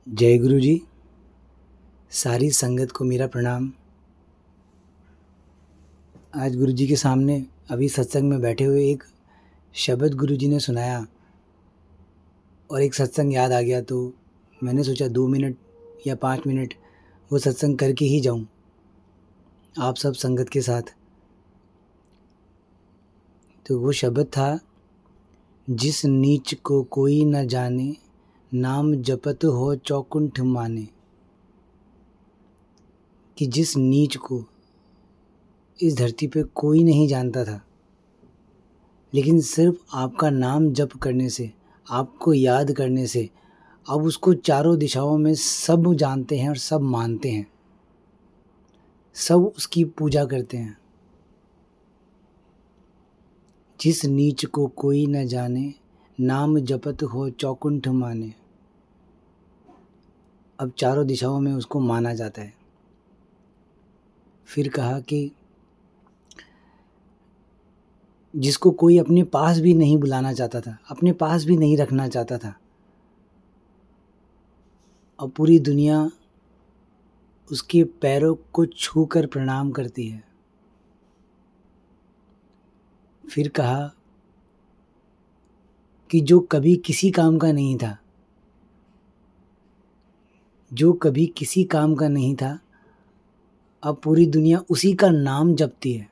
जय गुरु जी। सारी संगत को मेरा प्रणाम। आज गुरु जी के सामने अभी सत्संग में बैठे हुए एक शब्द गुरु जी ने सुनाया और एक सत्संग याद आ गया, तो मैंने सोचा 2 मिनट या 5 मिनट वो सत्संग करके ही जाऊं आप सब संगत के साथ। तो वो शब्द था, जिस नीच को कोई न जाने, नाम जपत हो चौकुंठ माने। कि जिस नीच को इस धरती पे कोई नहीं जानता था, लेकिन सिर्फ आपका नाम जप करने से, आपको याद करने से अब उसको चारों दिशाओं में सब जानते हैं और सब मानते हैं, सब उसकी पूजा करते हैं। जिस नीच को कोई न जाने, नाम जपत हो चौकुंठ माने। अब चारों दिशाओं में उसको माना जाता है। फिर कहा कि जिसको कोई अपने पास भी नहीं बुलाना चाहता था, अपने पास भी नहीं रखना चाहता था, अब पूरी दुनिया उसके पैरों को छूकर प्रणाम करती है। फिर कहा कि जो कभी किसी काम का नहीं था, जो कभी किसी काम का नहीं था, अब पूरी दुनिया उसी का नाम जपती है।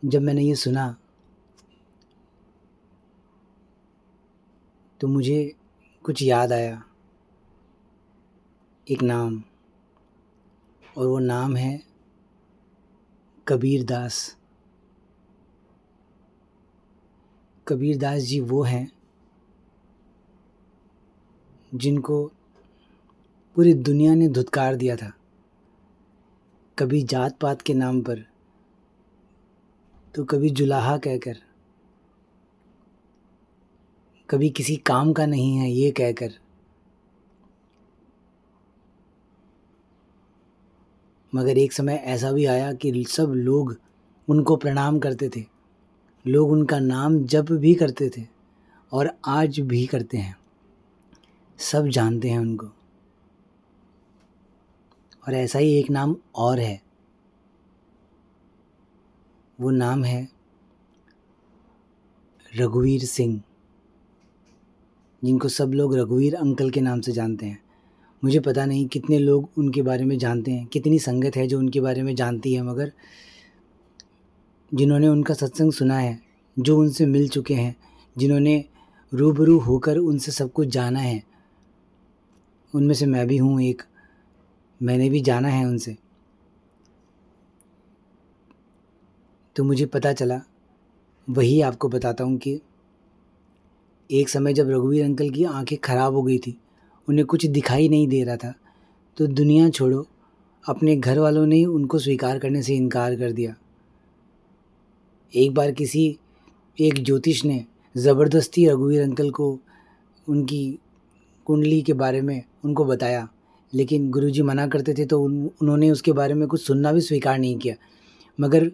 जब मैंने ये सुना तो मुझे कुछ याद आया, एक नाम, और वो नाम है कबीर दास। कबीर दास जी वो हैं जिनको पूरी दुनिया ने धुतकार दिया था, कभी जात पात के नाम पर, तो कभी जुलाहा कहकर, कभी किसी काम का नहीं है ये कहकर। मगर एक समय ऐसा भी आया कि सब लोग उनको प्रणाम करते थे, लोग उनका नाम जप भी करते थे और आज भी करते हैं, सब जानते हैं उनको। और ऐसा ही एक नाम और है, वो नाम है रघुवीर सिंह, जिनको सब लोग रघुवीर अंकल के नाम से जानते हैं। मुझे पता नहीं कितने लोग उनके बारे में जानते हैं, कितनी संगत है जो उनके बारे में जानती है, मगर जिन्होंने उनका सत्संग सुना है, जो उनसे मिल चुके हैं, जिन्होंने रूबरू होकर उनसे सब कुछ जाना है, उनमें से मैं भी हूँ एक। मैंने भी जाना है उनसे, तो मुझे पता चला, वही आपको बताता हूँ कि एक समय जब रघुवीर अंकल की आंखें ख़राब हो गई थी, उन्हें कुछ दिखाई नहीं दे रहा था, तो दुनिया छोड़ो, अपने घर वालों ने ही उनको स्वीकार करने से इनकार कर दिया। एक बार एक ज्योतिष ने ज़बरदस्ती रघुवीर अंकल को उनकी कुंडली के बारे में उनको बताया, लेकिन गुरुजी मना करते थे, तो उन्होंने उसके बारे में कुछ सुनना भी स्वीकार नहीं किया। मगर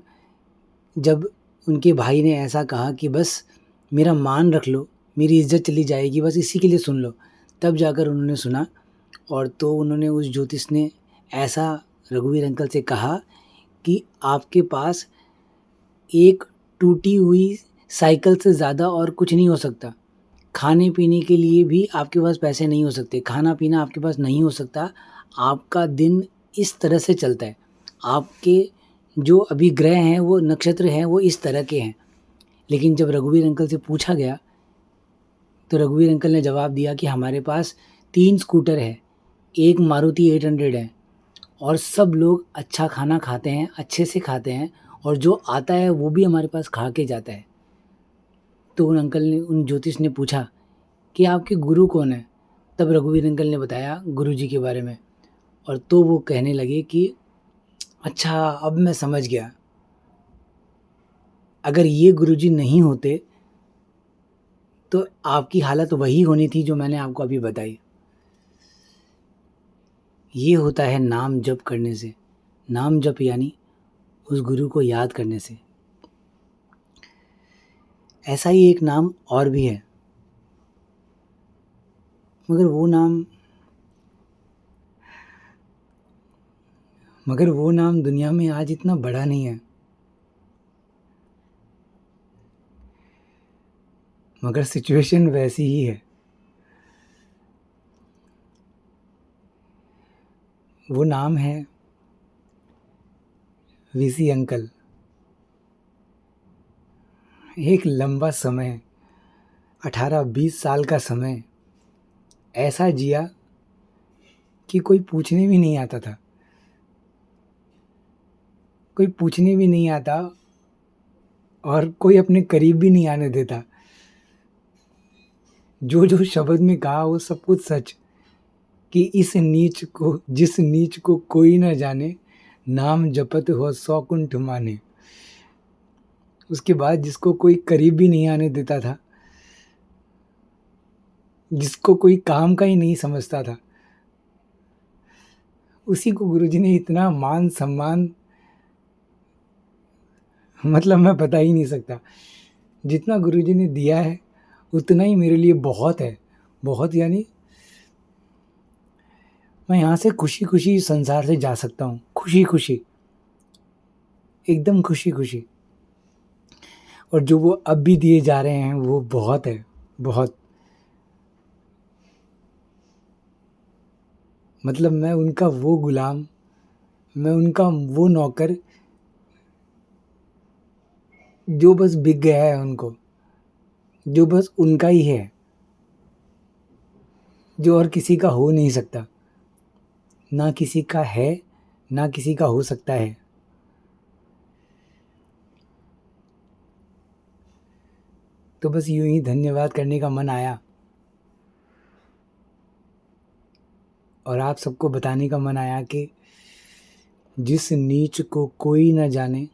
जब उनके भाई ने ऐसा कहा कि बस मेरा मान रख लो, मेरी इज्जत चली जाएगी, बस इसी के लिए सुन लो, तब जाकर उन्होंने सुना। और तो उन्होंने, उस ज्योतिष ने ऐसा रघुवीर अंकल से कहा कि आपके पास एक टूटी हुई साइकिल से ज़्यादा और कुछ नहीं हो सकता। खाने पीने के लिए भी आपके पास पैसे नहीं हो सकते, खाना पीना आपके पास नहीं हो सकता। आपका दिन इस तरह से चलता है, आपके जो अभी ग्रह हैं, वो नक्षत्र हैं, वो इस तरह के हैं। लेकिन जब रघुवीर अंकल से पूछा गया, तो रघुवीर अंकल ने जवाब दिया कि हमारे पास 3 स्कूटर है, एक मारुति 800 है, और सब लोग अच्छा खाना खाते हैं, अच्छे से खाते हैं, और जो आता है वो भी हमारे पास खा के जाता है। तो उन ज्योतिष ने पूछा कि आपके गुरु कौन है? तब रघुवीर अंकल ने बताया गुरु जी के बारे में, और तो वो कहने लगे कि अच्छा, अब मैं समझ गया, अगर ये गुरु जी नहीं होते तो आपकी हालत वही होनी थी जो मैंने आपको अभी बताई। ये होता है नाम जप करने से, नाम जप यानी उस गुरु को याद करने से। ऐसा ही एक नाम और भी है, मगर वो नाम दुनिया में आज इतना बड़ा नहीं है। मगर सिचुएशन वैसी ही है। वो नाम है वीसी अंकल। एक लंबा समय, 18-20 साल का समय ऐसा जिया कि कोई पूछने भी नहीं आता था। कोई पूछने भी नहीं आता और कोई अपने करीब भी नहीं आने देता। जो जो शब्द में कहा वो सब कुछ सच, कि जिस नीच को कोई न जाने, नाम जपत हो 100 कुंठ माने। उसके बाद जिसको कोई करीब भी नहीं आने देता था, जिसको कोई काम का ही नहीं समझता था, उसी को गुरुजी ने इतना मान सम्मान, मतलब मैं बता ही नहीं सकता। जितना गुरुजी ने दिया है उतना ही मेरे लिए बहुत है। बहुत, यानी मैं यहाँ से खुशी खुशी संसार से जा सकता हूँ। खुशी खुशी, एकदम खुशी खुशी। और जो वो अब भी दिए जा रहे हैं वो बहुत है, बहुत। मतलब मैं उनका वो गुलाम, मैं उनका वो नौकर जो बस बिक गया है उनको, जो बस उनका ही है, जो और किसी का हो नहीं सकता। ना किसी का है, ना किसी का हो सकता है। तो बस यूं ही धन्यवाद करने का मन आया और आप सबको बताने का मन आया कि जिस नीच को कोई न जाने,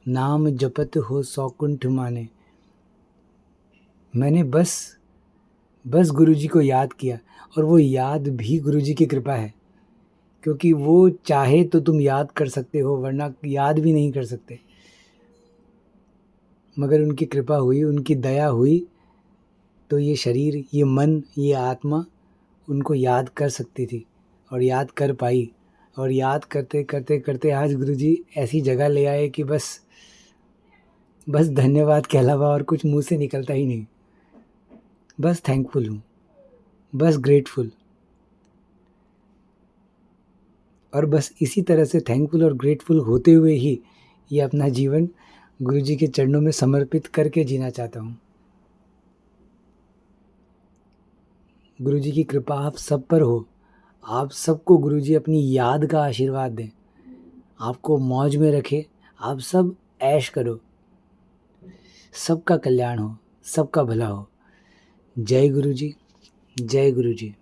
नाम जपत हो 100 कुंठ माने। मैंने बस गुरुजी को याद किया, और वो याद भी गुरुजी की कृपा है, क्योंकि वो चाहे तो तुम याद कर सकते हो, वरना याद भी नहीं कर सकते। मगर उनकी कृपा हुई, उनकी दया हुई, तो ये शरीर, ये मन, ये आत्मा उनको याद कर सकती थी और याद कर पाई। और याद करते करते करते आज गुरुजी ऐसी जगह ले आए कि बस धन्यवाद के अलावा और कुछ मुंह से निकलता ही नहीं। बस थैंकफुल हूँ, बस ग्रेटफुल। और बस इसी तरह से थैंकफुल और ग्रेटफुल होते हुए ही ये अपना जीवन गुरुजी के चरणों में समर्पित करके जीना चाहता हूँ। गुरुजी की कृपा आप सब पर हो। आप सबको गुरुजी अपनी याद का आशीर्वाद दें, आपको मौज में रखे, आप सब ऐश करो, सबका कल्याण हो, सबका भला हो। जय गुरुजी, जय गुरुजी।